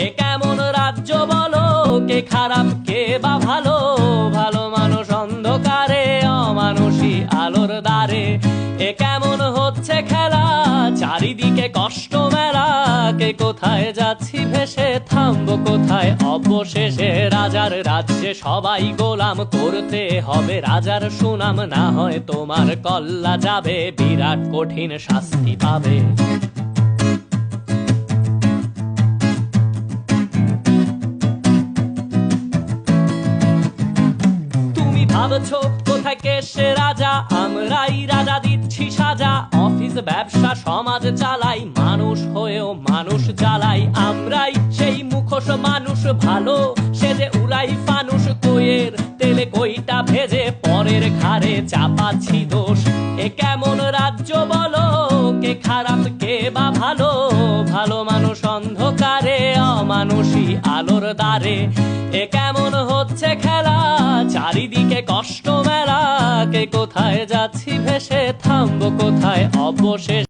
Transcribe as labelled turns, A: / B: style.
A: এ কেমন রাজ্য বলো, কে খারাপ কে বা ভালো? ভালো মানুষ অন্ধকারে, অমানুষী আলোর দ্বারে। এ কেমন হচ্ছে খেলা, চারিদিকে কষ্ট মেলা। কে কোথায় যাচ্ছি ভেসে, থামবো কোথায় অবশেষে? রাজার রাজ্যে সবাই গোলাম, করতে হবে রাজার সুনাম। না হয় তোমার কল্লা যাবে, বিরাট কঠিন শাস্তি পাবে। ভাবছো কোথায় কে সে রাজা, আমরাই রাজা দিচ্ছি সাজা। অফিস ব্যবসা সমাজ চালাই, মানুষ হয়েও মানুষ জ্বালাই। আমরাই সেই মুখোশ মানুষ ভালো, সে যে উড়াই ফানুষ। কইয়ের তেলে কইটা ভেজে পরের ঘাড়ে চাপাচ্ছি দোষ। এ কেমন রাজ্য বলো, কে খারাপ কে বা ভালো? ভালো মানুষ অন্ধকারে, অমানুষী আলোর দ্বারে। এ কেমন হচ্ছে খেলা, চারিদিকে কষ্ট মেলা। কে কোথায় যাচ্ছি ভেসে, থামবো কোথায় অবশেষে?